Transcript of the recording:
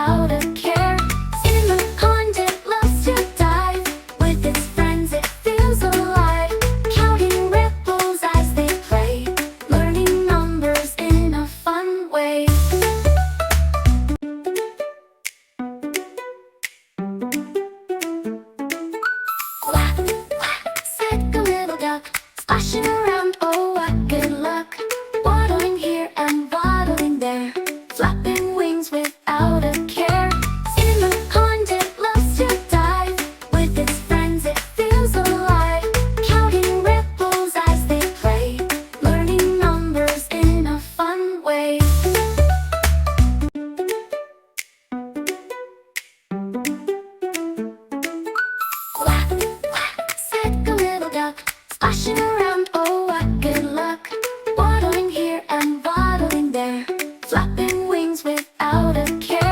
without a care. In the pond it loves to dive, with its friends it feels alive, counting ripples as they play, learning numbers in a fun way. Quack, quack, said the little duck, splashing around, oh what good luck, waddling here and waddling there, flapping wings without a care. In the pond it loves to dive, with its friends it feels alive, counting ripples as they play, learning numbers in a fun way. Quack, quack, said the little duck, splashing around, oh what good luck, waddling here and waddling there, flapping wings without a care.